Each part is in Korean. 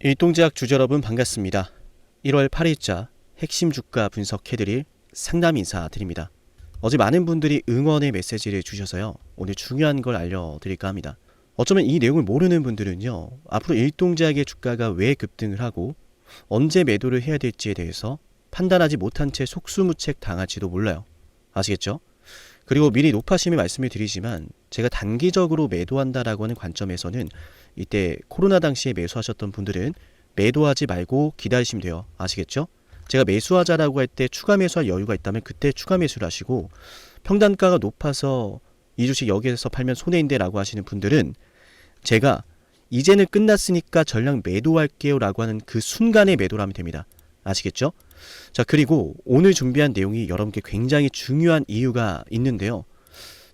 일동제약 주주 여러분 반갑습니다. 1월 8일자 핵심 주가 분석해드릴 상담 인사드립니다. 어제 많은 분들이 응원의 메시지를 주셔서요. 오늘 중요한 걸 알려드릴까 합니다. 어쩌면 이 내용을 모르는 분들은요. 앞으로 일동제약의 주가가 왜 급등을 하고 언제 매도를 해야 될지에 대해서 판단하지 못한 채 속수무책 당할지도 몰라요. 아시겠죠? 그리고 미리 높아심에 말씀을 드리지만 제가 단기적으로 매도한다라고 하는 관점에서는 이때 코로나 당시에 매수하셨던 분들은 매도하지 말고 기다리시면 돼요. 아시겠죠? 제가 매수하자라고 할 때 추가 매수할 여유가 있다면 그때 추가 매수를 하시고, 평단가가 높아서 이 주식 여기에서 팔면 손해인데 라고 하시는 분들은 제가 이제는 끝났으니까 전량 매도할게요 라고 하는 그 순간에 매도를 하면 됩니다. 아시겠죠? 자, 그리고 오늘 준비한 내용이 여러분께 굉장히 중요한 이유가 있는데요.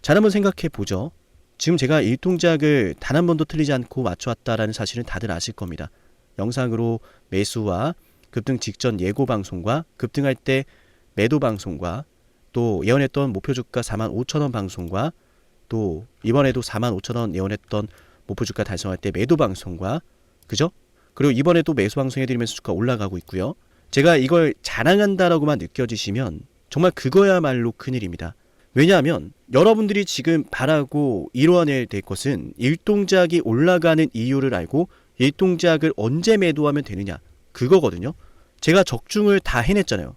잘 한번 생각해 보죠. 지금 제가 일동작을 단 한 번도 틀리지 않고 맞춰왔다라는 사실은 다들 아실 겁니다. 영상으로 매수와 급등 직전 예고 방송과 급등할 때 매도 방송과 또 예언했던 목표주가 45,000원 방송과 또 이번에도 45,000원 예언했던 목표주가 달성할 때 매도 방송과, 그죠? 그리고 이번에도 매수 방송 해드리면서 주가 올라가고 있고요. 제가 이걸 자랑한다라고만 느껴지시면 정말 그거야말로 큰일입니다. 왜냐하면 여러분들이 지금 바라고 이뤄내야 될 것은 일동작이 올라가는 이유를 알고 일동작을 언제 매도하면 되느냐, 그거거든요. 제가 적중을 다 해냈잖아요.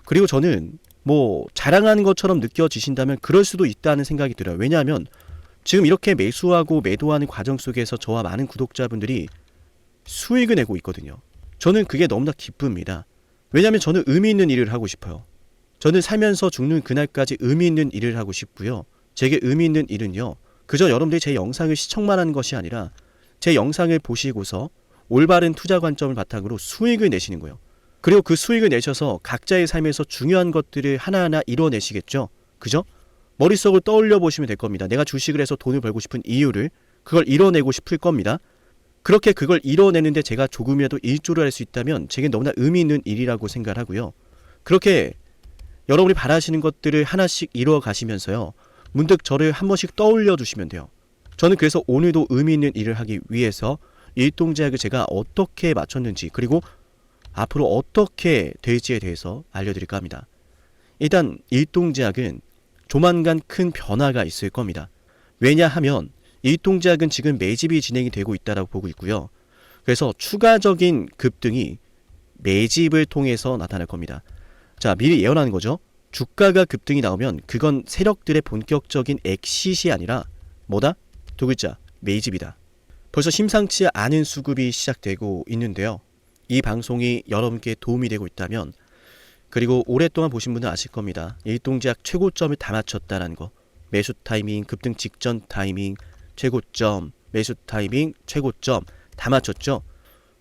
그리고 저는 뭐 자랑하는 것처럼 느껴지신다면 그럴 수도 있다는 생각이 들어요. 왜냐하면 지금 이렇게 매수하고 매도하는 과정 속에서 저와 많은 구독자분들이 수익을 내고 있거든요. 저는 그게 너무나 기쁩니다. 왜냐하면 저는 의미 있는 일을 하고 싶어요. 저는 살면서 죽는 그날까지 의미 있는 일을 하고 싶고요. 제게 의미 있는 일은요, 그저 여러분들이 제 영상을 시청만 하는 것이 아니라 제 영상을 보시고서 올바른 투자 관점을 바탕으로 수익을 내시는 거예요. 그리고 그 수익을 내셔서 각자의 삶에서 중요한 것들을 하나하나 이뤄내시겠죠. 그죠? 머릿속을 떠올려 보시면 될 겁니다. 내가 주식을 해서 돈을 벌고 싶은 이유를, 그걸 이뤄내고 싶을 겁니다. 그렇게 그걸 이뤄내는데 제가 조금이라도 일조를 할 수 있다면 제게 너무나 의미 있는 일이라고 생각을 하고요. 그렇게 여러분이 바라시는 것들을 하나씩 이루어 가시면서요, 문득 저를 한 번씩 떠올려 주시면 돼요. 저는 그래서 오늘도 의미 있는 일을 하기 위해서 일동제약을 제가 어떻게 맞췄는지, 그리고 앞으로 어떻게 될지에 대해서 알려드릴까 합니다. 일단 일동제약은 조만간 큰 변화가 있을 겁니다. 왜냐하면 일동제약은 지금 매집이 진행이 되고 있다고 보고 있고요. 그래서 추가적인 급등이 매집을 통해서 나타날 겁니다. 자, 미리 예언하는 거죠. 주가가 급등이 나오면 그건 세력들의 본격적인 엑시시 아니라 뭐다? 두 글자, 매집이다. 벌써 심상치 않은 수급이 시작되고 있는데요. 이 방송이 여러분께 도움이 되고 있다면, 그리고 오랫동안 보신 분은 아실 겁니다. 일동제약 최고점을 다 맞췄다는 거. 매수 타이밍, 급등 직전 타이밍, 최고점, 매수 타이밍, 최고점 다 맞췄죠.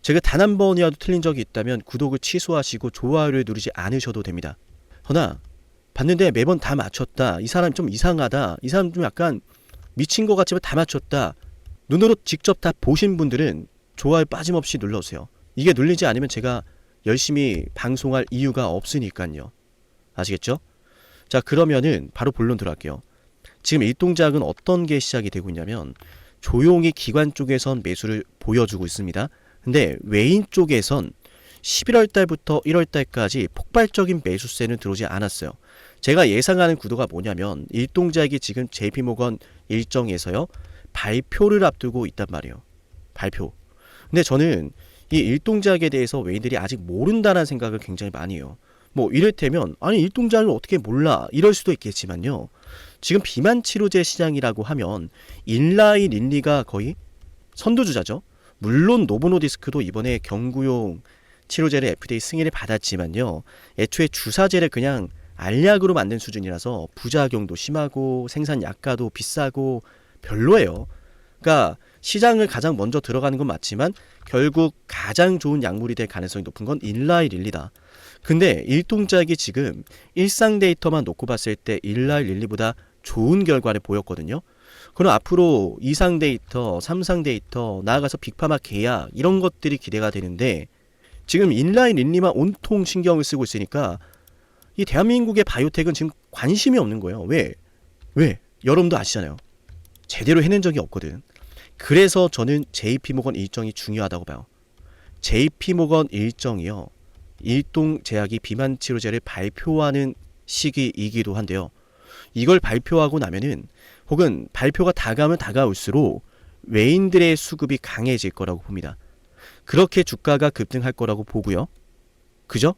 제가 단 한 번이라도 틀린 적이 있다면 구독을 취소하시고 좋아요를 누르지 않으셔도 됩니다. 허나 봤는데 매번 다 맞췄다, 이 사람 좀 이상하다, 이 사람 좀 약간 미친 것 같지만 다 맞췄다, 눈으로 직접 다 보신 분들은 좋아요 빠짐없이 눌러주세요. 이게 눌리지 않으면 제가 열심히 방송할 이유가 없으니까요. 아시겠죠? 자, 그러면은 바로 본론 들어갈게요. 지금 일동작은 어떤 게 시작이 되고 있냐면, 조용히 기관 쪽에선 매수를 보여주고 있습니다. 근데 외인 쪽에선 11월 달부터 1월 달까지 폭발적인 매수세는 들어오지 않았어요. 제가 예상하는 구도가 뭐냐면, 일동작이 지금 JP모건 일정에서요, 발표를 앞두고 있단 말이에요. 발표. 근데 저는 이 일동작에 대해서 외인들이 아직 모른다는 생각을 굉장히 많이 해요. 뭐 이를테면 아니 일동작을 어떻게 몰라, 이럴 수도 있겠지만요. 지금 비만 치료제 시장이라고 하면 일라이 릴리가 거의 선두주자죠. 물론 노보노디스크도 이번에 경구용 치료제를 FDA 승인을 받았지만요. 애초에 주사제를 그냥 알약으로 만든 수준이라서 부작용도 심하고 생산 약가도 비싸고 별로예요. 그러니까 시장을 가장 먼저 들어가는 건 맞지만 결국 가장 좋은 약물이 될 가능성이 높은 건 일라이 릴리다. 근데 일동작이 지금 일상 데이터만 놓고 봤을 때 일라이 릴리보다 좋은 결과를 보였거든요. 그럼 앞으로 2상 데이터, 3상 데이터, 나아가서 빅파마 계약, 이런 것들이 기대가 되는데, 지금 일라이 릴리만 온통 신경을 쓰고 있으니까 이 대한민국의 바이오텍은 지금 관심이 없는 거예요. 왜? 여러분도 아시잖아요. 제대로 해낸 적이 없거든. 그래서 저는 JP모건 일정이 중요하다고 봐요. JP모건 일정이요. 일동제약이 비만치료제를 발표하는 시기이기도 한데요. 이걸 발표하고 나면은 혹은 발표가 다가오면 다가올수록 외인들의 수급이 강해질 거라고 봅니다. 그렇게 주가가 급등할 거라고 보고요. 그죠?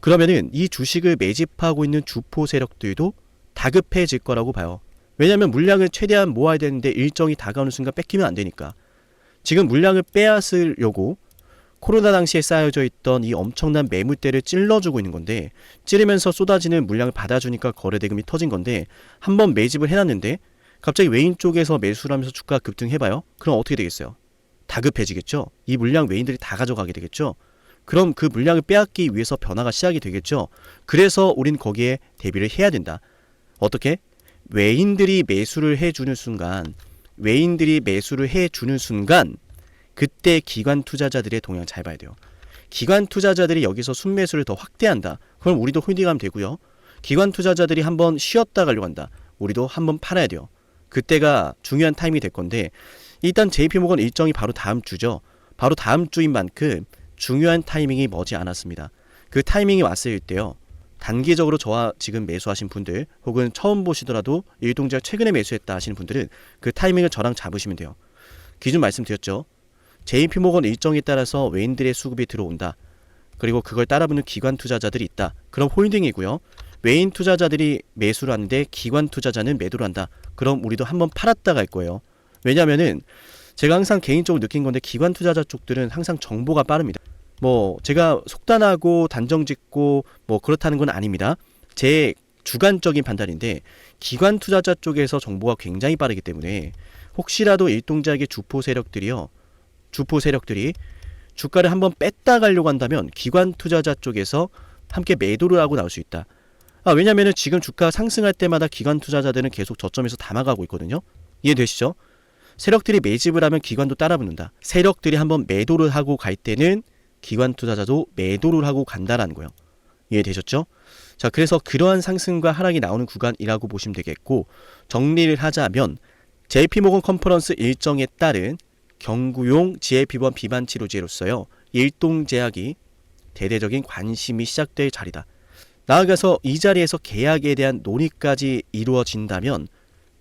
그러면은 이 주식을 매집하고 있는 주포 세력들도 다급해질 거라고 봐요. 왜냐하면 물량을 최대한 모아야 되는데 일정이 다가오는 순간 뺏기면 안 되니까. 지금 물량을 빼앗으려고 코로나 당시에 쌓여져 있던 이 엄청난 매물대를 찔러주고 있는 건데, 찌르면서 쏟아지는 물량을 받아주니까 거래대금이 터진 건데, 한번 매집을 해놨는데 갑자기 외인 쪽에서 매수를 하면서 주가가 급등해봐요. 그럼 어떻게 되겠어요? 다급해지겠죠. 이 물량 외인들이 다 가져가게 되겠죠. 그럼 그 물량을 빼앗기 위해서 변화가 시작이 되겠죠. 그래서 우린 거기에 대비를 해야 된다. 어떻게? 외인들이 매수를 해주는 순간, 그때 기관 투자자들의 동향 잘 봐야 돼요. 기관 투자자들이 여기서 순매수를 더 확대한다. 그럼 우리도 홀딩하면 되고요. 기관 투자자들이 한번 쉬었다 가려고 한다. 우리도 한번 팔아야 돼요. 그때가 중요한 타이밍이 될 건데, 일단 JP모건 일정이 바로 다음 주죠. 바로 다음 주인 만큼 중요한 타이밍이 머지 않았습니다. 그 타이밍이 왔을 때요. 단기적으로 저와 지금 매수하신 분들, 혹은 처음 보시더라도 일동제약 최근에 매수했다 하시는 분들은 그 타이밍을 저랑 잡으시면 돼요. 기준 말씀드렸죠. JP모건 일정에 따라서 외인들의 수급이 들어온다. 그리고 그걸 따라붙는 기관 투자자들이 있다. 그럼 홀딩이고요. 외인 투자자들이 매수를 하는데 기관 투자자는 매도를 한다. 그럼 우리도 한번 팔았다 갈 거예요. 왜냐면은 제가 항상 개인적으로 느낀 건데, 기관 투자자 쪽들은 항상 정보가 빠릅니다. 제가 속단하고 단정짓고 그렇다는 건 아닙니다. 제 주관적인 판단인데, 기관 투자자 쪽에서 정보가 굉장히 빠르기 때문에 혹시라도 일동제약의 주포 세력들이 주가를 한번 뺐다 가려고 한다면 기관 투자자 쪽에서 함께 매도를 하고 나올 수 있다. 왜냐면은 지금 주가 상승할 때마다 기관 투자자들은 계속 저점에서 담아가고 있거든요. 이해되시죠? 세력들이 매집을 하면 기관도 따라 붙는다. 세력들이 한번 매도를 하고 갈 때는 기관 투자자도 매도를 하고 간다라는 거예요. 이해되셨죠? 자, 그래서 그러한 상승과 하락이 나오는 구간이라고 보시면 되겠고, 정리를 하자면 JP모건 컨퍼런스 일정에 따른 경구용 GLP-1 비만 치료제로서요, 일동제약이 대대적인 관심이 시작될 자리다. 나아가서 이 자리에서 계약에 대한 논의까지 이루어진다면,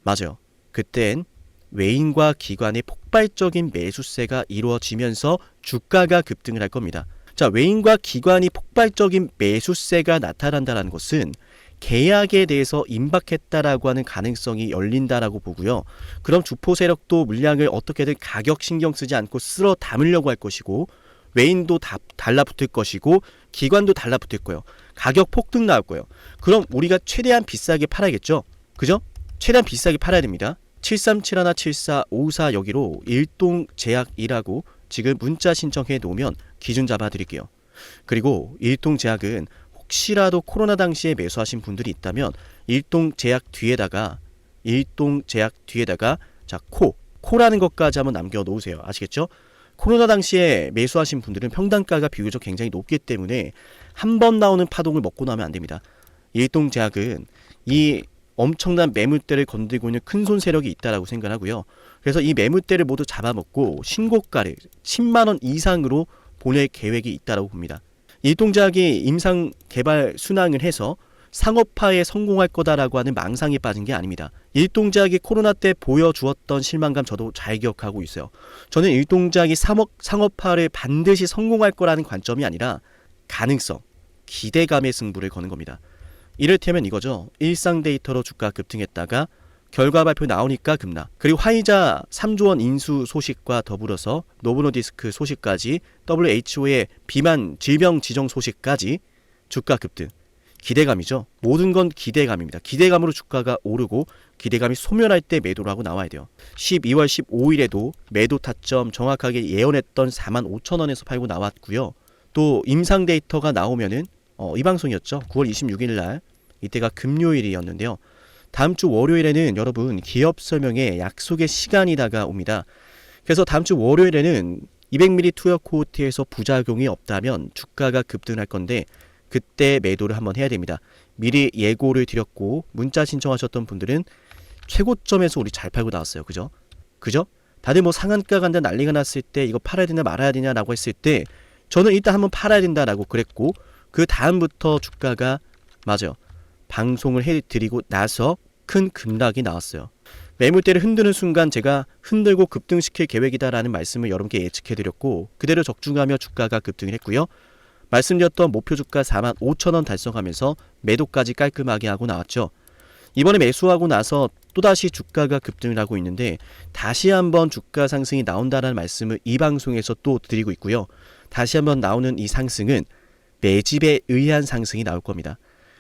맞아요. 그땐 외인과 기관의 폭발적인 매수세가 이루어지면서 주가가 급등을 할 겁니다. 자, 외인과 기관이 폭발적인 매수세가 나타난다는 것은 계약에 대해서 임박했다라고 하는 가능성이 열린다라고 보고요. 그럼 주포 세력도 물량을 어떻게든 가격 신경 쓰지 않고 쓸어 담으려고 할 것이고, 외인도 다 달라붙을 것이고, 기관도 달라붙을 거예요. 가격 폭등 나올 거예요. 그럼 우리가 최대한 비싸게 팔아야겠죠. 그죠? 최대한 비싸게 팔아야 됩니다. 7371 7454 여기로 일동제약이라고 지금 문자 신청해 놓으면 기준 잡아 드릴게요. 그리고 일동제약은 혹시라도 코로나 당시에 매수하신 분들이 있다면 일동제약 뒤에다가 자, 코라는 것까지 한번 남겨 놓으세요. 아시겠죠? 코로나 당시에 매수하신 분들은 평단가가 비교적 굉장히 높기 때문에 한 번 나오는 파동을 먹고 나면 안 됩니다. 일동제약은 이 엄청난 매물대를 건들고 있는 큰손 세력이 있다라고 생각하고요. 그래서 이 매물대를 모두 잡아먹고 신고가를 10만원 이상으로 보낼 계획이 있다라고 봅니다. 일동제약이 임상 개발 순항을 해서 상업화에 성공할 거다라고 하는 망상에 빠진 게 아닙니다. 일동제약이 코로나 때 보여주었던 실망감 저도 잘 기억하고 있어요. 저는 일동제약이 상업화를 반드시 성공할 거라는 관점이 아니라 가능성, 기대감의 승부를 거는 겁니다. 이를테면 이거죠. 일상 데이터로 주가 급등했다가 결과 발표 나오니까 급락. 그리고 화이자 3조 원 인수 소식과 더불어서 노브노디스크 소식까지, WHO의 비만 질병 지정 소식까지 주가 급등. 기대감이죠. 모든 건 기대감입니다. 기대감으로 주가가 오르고 기대감이 소멸할 때 매도를 하고 나와야 돼요. 12월 15일에도 매도 타점 정확하게 예언했던 45,000원에서 팔고 나왔고요. 또 임상 데이터가 나오면은 이 방송이었죠. 9월 26일 날, 이때가 금요일이었는데요. 다음 주 월요일에는 여러분 기업 설명회 약속의 시간이 다가옵니다. 그래서 다음 주 월요일에는 200ml 투여 코호트에서 부작용이 없다면 주가가 급등할 건데, 그때 매도를 한번 해야 됩니다. 미리 예고를 드렸고 문자 신청하셨던 분들은 최고점에서 우리 잘 팔고 나왔어요. 그죠? 다들 상한가 간다 난리가 났을 때 이거 팔아야 되냐 말아야 되냐라고 했을 때 저는 일단 한번 팔아야 된다라고 그랬고 그 다음부터 주가가 맞아요. 방송을 해드리고 나서 큰 급락이 나왔어요. 매물대를 흔드는 순간 제가 흔들고 급등시킬 계획이다라는 말씀을 여러분께 예측해드렸고 그대로 적중하며 주가가 급등을 했고요. 말씀드렸던 목표 주가 45,000원 달성하면서 매도까지 깔끔하게 하고 나왔죠. 이번에 매수하고 나서 또다시 주가가 급등을 하고 있는데 다시 한번 주가 상승이 나온다는 말씀을 이 방송에서 또 드리고 있고요. 다시 한번 나오는 이 상승은 매집에 의한 상승이 나올 겁니다.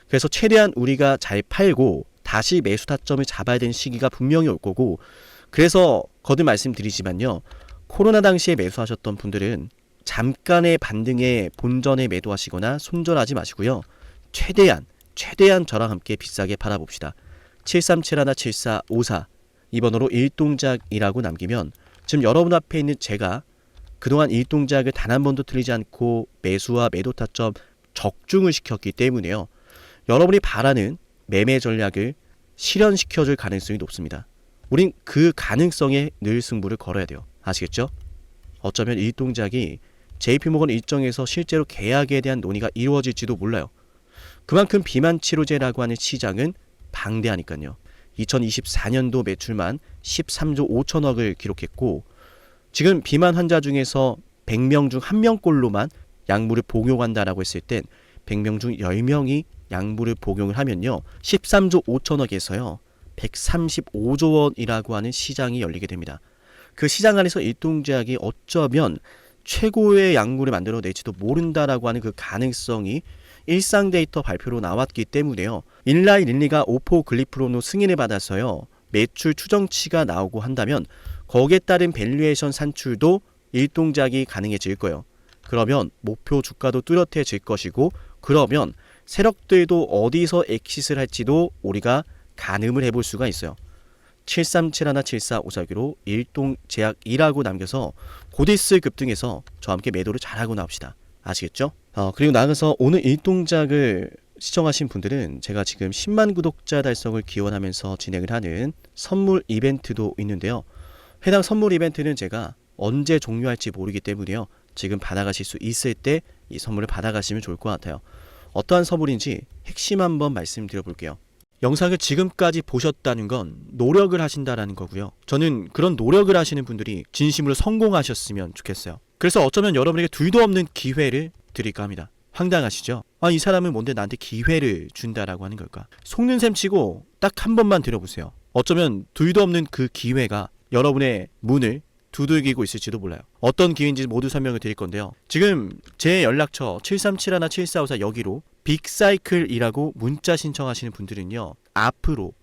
그래서 최대한 우리가 잘 팔고 다시 매수 타점을 잡아야 되는 시기가 분명히 올 거고 그래서 거듭 말씀드리지만요. 코로나 당시에 매수하셨던 분들은 잠깐의 반등에 본전에 매도하시거나 손절하지 마시고요. 최대한 저랑 함께 비싸게 팔아봅시다. 7371-7454 이 번호로 일동작이라고 남기면 지금 여러분 앞에 있는 제가 그동안 일동작을 단 한 번도 틀리지 않고 매수와 매도 타점 적중을 시켰기 때문에요. 여러분이 바라는 매매 전략을 실현시켜줄 가능성이 높습니다. 우린 그 가능성에 늘 승부를 걸어야 돼요. 아시겠죠? 어쩌면 일동작이 JP모건 일정에서 실제로 계약에 대한 논의가 이루어질지도 몰라요. 그만큼 비만 치료제라고 하는 시장은 방대하니까요. 2024년도 매출만 13조 5천억을 기록했고 지금 비만 환자 중에서 100명 중 1명꼴로만 약물을 복용한다라고 했을 땐 100명 중 10명이 약물을 복용을 하면요. 13조 5천억에서요. 135조 원이라고 하는 시장이 열리게 됩니다. 그 시장 안에서 일동제약이 어쩌면 최고의 약물을 만들어낼지도 모른다라고 하는 그 가능성이 일상 데이터 발표로 나왔기 때문에요. 일라이 릴리가 오포글리프론으로 승인을 받아서요. 매출 추정치가 나오고 한다면 거기에 따른 밸류에이션 산출도 일동작이 가능해질 거예요. 그러면 목표 주가도 뚜렷해질 것이고 그러면 세력들도 어디서 엑싯을 할지도 우리가 가늠을 해볼 수가 있어요. 7371-7454기로 일동제약이라고 남겨서 곧 있을 급등해서 저와 함께 매도를 잘하고 나옵시다. 아시겠죠? 그리고 나가서 오늘 일동작을 시청하신 분들은 제가 지금 10만 구독자 달성을 기원하면서 진행을 하는 선물 이벤트도 있는데요. 해당 선물 이벤트는 제가 언제 종료할지 모르기 때문에요. 지금 받아가실 수 있을 때 이 선물을 받아가시면 좋을 것 같아요. 어떠한 선물인지 핵심 한번 말씀드려 볼게요. 영상을 지금까지 보셨다는 건 노력을 하신다라는 거고요. 저는 그런 노력을 하시는 분들이 진심으로 성공하셨으면 좋겠어요. 그래서 어쩌면 여러분에게 둘도 없는 기회를 드릴까 합니다. 황당하시죠? 이 사람은 뭔데 나한테 기회를 준다라고 하는 걸까? 속는 셈 치고 딱 한 번만 들어보세요. 어쩌면 둘도 없는 그 기회가 여러분의 문을 두들기고 있을지도 몰라요. 어떤 기회인지 모두 설명을 드릴 건데요. 지금 제 연락처 7371-7454 여기로 빅사이클이라고 문자 신청하시는 분들은요. 앞으로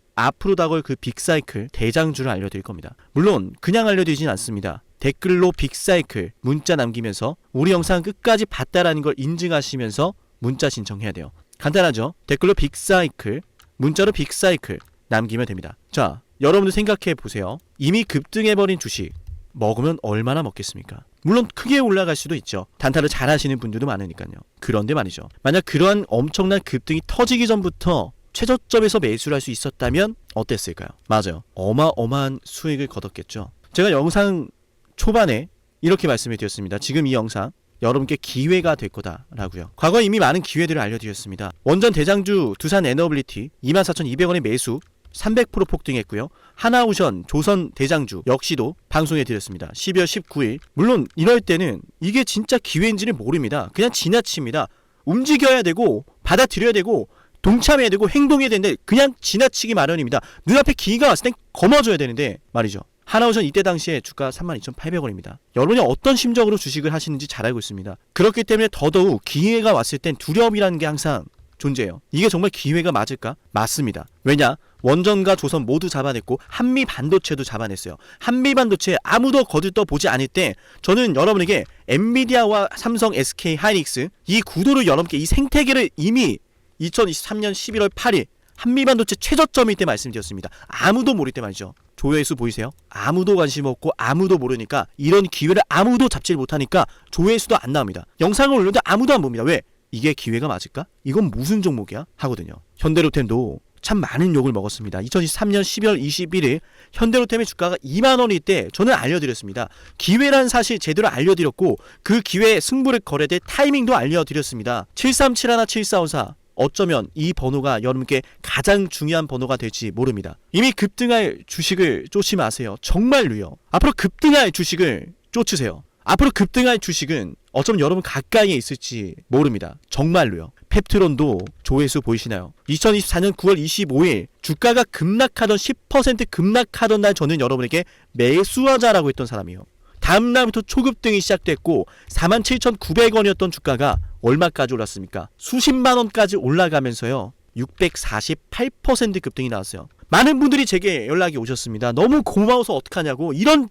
다가올 그 빅사이클 대장주를 알려드릴 겁니다. 물론 그냥 알려드리진 않습니다. 댓글로 빅사이클 문자 남기면서 우리 영상 끝까지 봤다라는 걸 인증하시면서 문자 신청해야 돼요. 간단하죠? 댓글로 빅사이클, 문자로 빅사이클 남기면 됩니다. 자, 여러분들 생각해 보세요. 이미 급등해버린 주식 먹으면 얼마나 먹겠습니까? 물론 크게 올라갈 수도 있죠. 단타를 잘 하시는 분들도 많으니까요. 그런데 말이죠. 만약 그러한 엄청난 급등이 터지기 전부터 최저점에서 매수를 할 수 있었다면 어땠을까요? 맞아요. 어마어마한 수익을 거뒀겠죠. 제가 영상 초반에 이렇게 말씀을 드렸습니다. 지금 이 영상 여러분께 기회가 될 거다라고요. 과거에 이미 많은 기회들을 알려드렸습니다. 원전 대장주 두산 에너빌리티 24,200원의 매수 300% 폭등했고요. 하나오션 조선 대장주 역시도 방송해 드렸습니다. 12월 19일. 물론 이럴 때는 이게 진짜 기회인지는 모릅니다. 그냥 지나칩니다. 움직여야 되고 받아들여야 되고 동참해야 되고 행동해야 되는데 그냥 지나치기 마련입니다. 눈앞에 기회가 왔을 땐 거머줘야 되는데 말이죠. 하나오션 이때 당시에 주가 32,800원입니다. 여러분이 어떤 심정으로 주식을 하시는지 잘 알고 있습니다. 그렇기 때문에 더더욱 기회가 왔을 땐 두려움이라는 게 항상 존재해요. 이게 정말 기회가 맞을까? 맞습니다. 왜냐? 원전과 조선 모두 잡아냈고 한미 반도체도 잡아냈어요. 한미 반도체 아무도 거들떠보지 않을 때 저는 여러분에게 엔비디아와 삼성, SK, 하이닉스 이 구도를 여러분께 이 생태계를 이미 2023년 11월 8일 한미 반도체 최저점일 때 말씀드렸습니다. 아무도 모를 때 말이죠. 조회수 보이세요? 아무도 관심 없고 아무도 모르니까 이런 기회를 아무도 잡지 못하니까 조회수도 안 나옵니다. 영상을 올렸는데 아무도 안 봅니다. 왜? 이게 기회가 맞을까? 이건 무슨 종목이야? 하거든요. 현대로템도 참 많은 욕을 먹었습니다. 2023년 12월 21일 현대로템의 주가가 2만원일 때 저는 알려드렸습니다. 기회란 사실 제대로 알려드렸고 그 기회에 승부를 걸어야 될 타이밍도 알려드렸습니다. 7371 7454 어쩌면 이 번호가 여러분께 가장 중요한 번호가 될지 모릅니다. 이미 급등할 주식을 쫓지 마세요. 정말로요. 앞으로 급등할 주식을 쫓으세요. 앞으로 급등할 주식은 어쩌면 여러분 가까이에 있을지 모릅니다. 정말로요. 펩트론도 조회수 보이시나요? 2024년 9월 25일 주가가 급락하던 10% 급락하던 날 저는 여러분에게 매수하자라고 했던 사람이에요. 다음 날부터 초급등이 시작됐고 47,900원이었던 주가가 얼마까지 올랐습니까? 수십만 원까지 올라가면서요. 648% 급등이 나왔어요. 많은 분들이 제게 연락이 오셨습니다. 너무 고마워서 어떡하냐고, 이런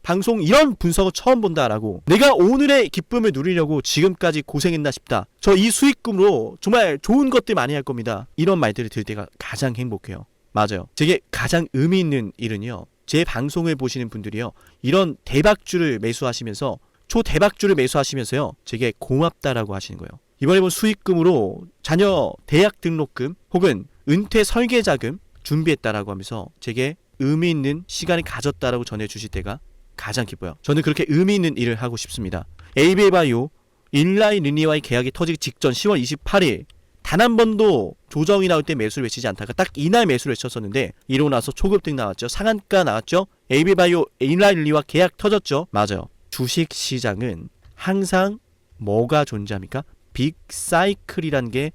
방송, 이런 분석을 처음 본다라고, 내가 오늘의 기쁨을 누리려고 지금까지 고생했나 싶다, 저 이 수익금으로 정말 좋은 것들 많이 할 겁니다, 이런 말들을 들을 때가 가장 행복해요. 맞아요. 제게 가장 의미 있는 일은요, 제 방송을 보시는 분들이요, 이런 대박주를 매수하시면서, 초대박주를 매수하시면서요, 제게 고맙다라고 하시는 거예요. 이번에 본 수익금으로 자녀 대학 등록금 혹은 은퇴 설계자금 준비했다라고 하면서 제게 의미 있는 시간을 가졌다라고 전해주실 때가 가장 기뻐요. 저는 그렇게 의미 있는 일을 하고 싶습니다. 에이비바이오 일라이 르니와의 계약이 터지기 직전 10월 28일 단 한 번도 조정이 나올 때 매수를 외치지 않다가 딱 이날 매수를 외쳤었는데 이러고 나서 초급등 나왔죠. 상한가 나왔죠. 에이비바이오 일라이 르니와 계약 터졌죠. 맞아요. 주식시장은 항상 뭐가 존재합니까? 빅사이클이란 게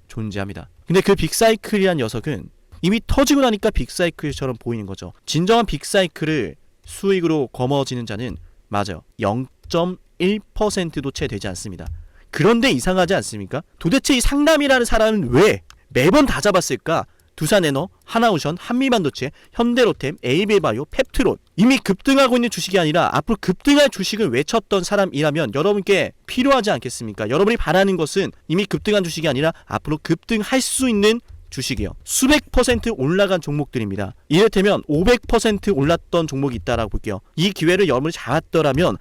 존재합니다. 근데 그 빅사이클이란 녀석은 이미 터지고 나니까 빅사이클처럼 보이는 거죠. 진정한 빅사이클을 수익으로 거머쥐는 자는 맞아요. 0.1%도 채 되지 않습니다. 그런데 이상하지 않습니까? 도대체 이 상남이라는 사람은 왜 매번 다 잡았을까? 두산에너, 하나오션, 한미반도체, 현대로템, 에이비바이오, 펩트론, 이미 급등하고 있는 주식이 아니라 앞으로 급등할 주식을 외쳤던 사람이라면 여러분께 필요하지 않겠습니까? 여러분이 바라는 것은 이미 급등한 주식이 아니라 앞으로 급등할 수 있는 주식이요. 수백 퍼센트 올라간 종목들입니다. 이를테면 500% 올랐던 종목이 있다라고 볼게요. 이 기회를 여러분이 잡았더라면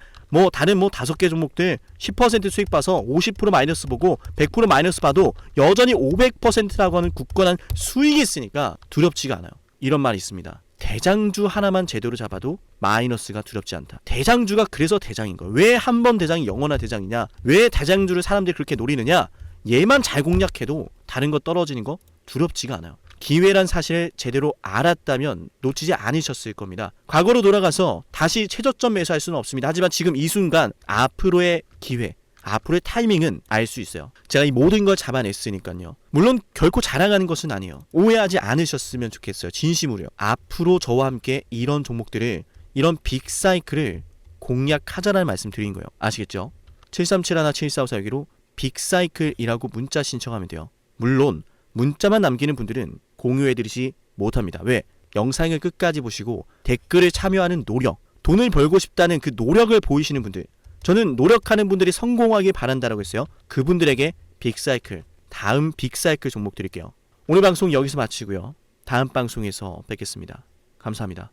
다른 5개 종목들 10% 수익 봐서 50% 마이너스 보고 100% 마이너스 봐도 여전히 500%라고 하는 굳건한 수익이 있으니까 두렵지가 않아요. 이런 말이 있습니다. 대장주 하나만 제대로 잡아도 마이너스가 두렵지 않다. 대장주가 그래서 대장인 거예요. 왜 한 번 대장이 영원한 대장이냐? 왜 대장주를 사람들이 그렇게 노리느냐? 얘만 잘 공략해도 다른 거 떨어지는 거 두렵지가 않아요. 기회란 사실을 제대로 알았다면 놓치지 않으셨을 겁니다. 과거로 돌아가서 다시 최저점 매수할 수는 없습니다. 하지만 지금 이 순간 앞으로의 기회, 앞으로의 타이밍은 알 수 있어요. 제가 이 모든 걸 잡아냈으니까요. 물론 결코 자랑하는 것은 아니에요. 오해하지 않으셨으면 좋겠어요. 진심으로요. 앞으로 저와 함께 이런 종목들을, 이런 빅사이클을 공략하자라는 말씀 드린 거예요. 아시겠죠? 7371 7454 여기로 빅사이클이라고 문자 신청하면 돼요. 물론 문자만 남기는 분들은 공유해드리지 못합니다. 왜? 영상을 끝까지 보시고 댓글에 참여하는 노력, 돈을 벌고 싶다는 그 노력을 보이시는 분들, 저는 노력하는 분들이 성공하길 바란다라고 했어요. 그분들에게 빅사이클, 다음 빅사이클 종목 드릴게요. 오늘 방송 여기서 마치고요. 다음 방송에서 뵙겠습니다. 감사합니다.